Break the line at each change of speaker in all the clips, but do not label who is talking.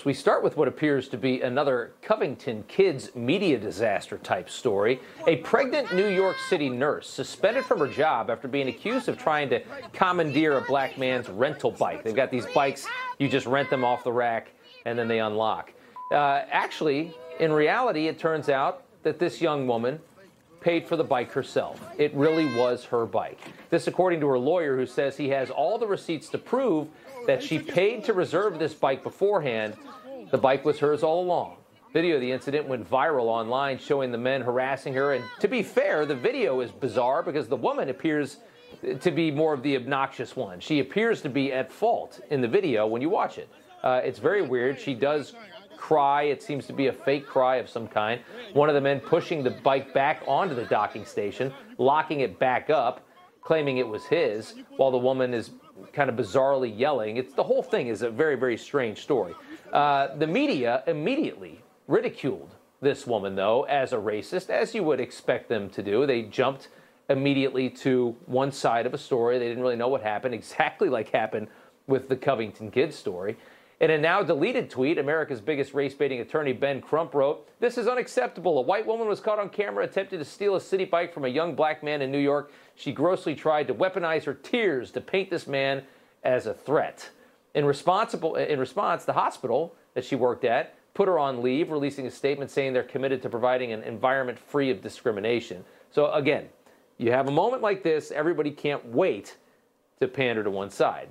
We start with what appears to be another Covington kids media disaster type story. A pregnant New York City nurse suspended from her job after being accused of trying to commandeer a black man's rental bike. They've got these bikes, you just rent them off the rack and then they unlock. Actually, in reality, it turns out that this young woman paid for the bike herself. It really was her bike. This according to her lawyer, who says he has all the receipts to prove that she paid to reserve this bike beforehand. The bike was hers all along. Video of the incident went viral online, showing the men harassing her. And to be fair, the video is bizarre because the woman appears to be more of the obnoxious one. She appears to be at fault in the video when you watch it. It's very weird. She does cry. It seems to be a fake cry of some kind. One of the men pushing the bike back onto the docking station, locking it back up, claiming it was his, while the woman is kind of bizarrely yelling. The whole thing is a very, very strange story. The media immediately ridiculed this woman, though, as a racist, as you would expect them to do. They jumped immediately to one side of a story. They didn't really know what happened, exactly like happened with the Covington kids story. In a now deleted tweet, America's biggest race-baiting attorney Ben Crump wrote, "This is unacceptable. A white woman was caught on camera attempting to steal a city bike from a young black man in New York. She grossly tried to weaponize her tears to paint this man as a threat." In response, the hospital that she worked at put her on leave, releasing a statement saying they're committed to providing an environment free of discrimination. So again, you have a moment like this, everybody can't wait to pander to one side.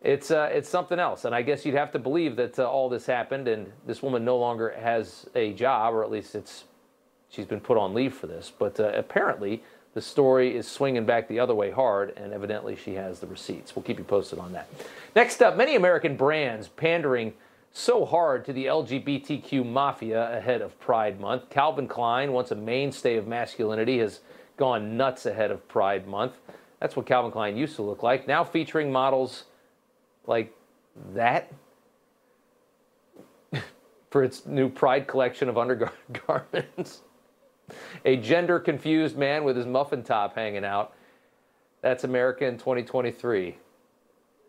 It's something else, and I guess you'd have to believe that all this happened and this woman no longer has a job, or at least she's been put on leave for this. But apparently the story is swinging back the other way hard, and evidently she has the receipts. We'll keep you posted on that. Next up, many American brands pandering so hard to the LGBTQ mafia ahead of Pride Month. Calvin Klein, once a mainstay of masculinity, has gone nuts ahead of Pride Month. That's what Calvin Klein used to look like, now featuring models like that for its new Pride collection of undergarments. A gender-confused man with his muffin top hanging out. That's America in 2023.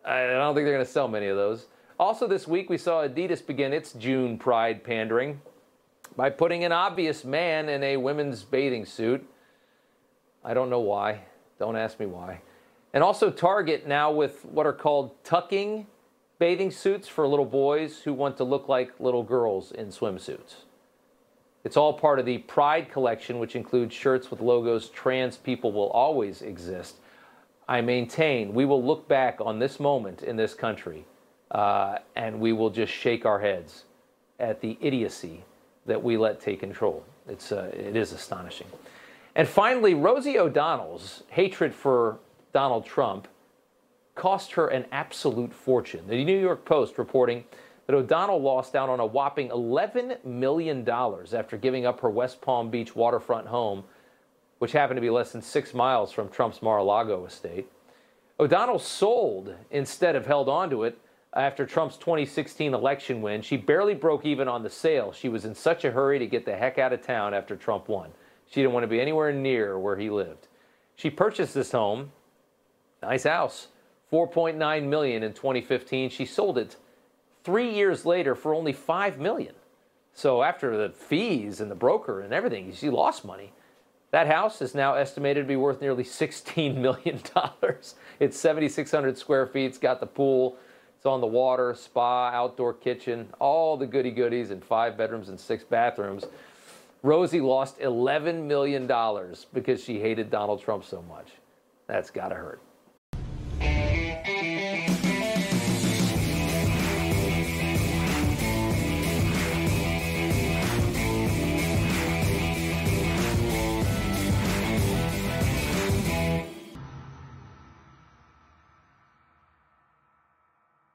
I don't think they're going to sell many of those. Also this week, we saw Adidas begin its June Pride pandering by putting an obvious man in a women's bathing suit. I don't know why. Don't ask me why. And also Target now with what are called tucking bathing suits for little boys who want to look like little girls in swimsuits. It's all part of the Pride collection, which includes shirts with logos "Trans people will always exist." I maintain we will look back on this moment in this country and we will just shake our heads at the idiocy that we let take control. It is astonishing. And finally, Rosie O'Donnell's hatred for Donald Trump cost her an absolute fortune. The New York Post reporting that O'Donnell lost out on a whopping $11 million after giving up her West Palm Beach waterfront home, which happened to be less than 6 miles from Trump's Mar-a-Lago estate. O'Donnell sold instead of held onto it after Trump's 2016 election win. She barely broke even on the sale. She was in such a hurry to get the heck out of town after Trump won. She didn't want to be anywhere near where he lived. She purchased this home, nice house, $4.9 million in 2015. She sold it 3 years later for only $5 million. So after the fees and the broker and everything, she lost money. That house is now estimated to be worth nearly $16 million. It's 7,600 square feet. It's got the pool. It's on the water, spa, outdoor kitchen, all the goodies and 5 bedrooms and 6 bathrooms. Rosie lost $11 million because she hated Donald Trump so much. That's got to hurt.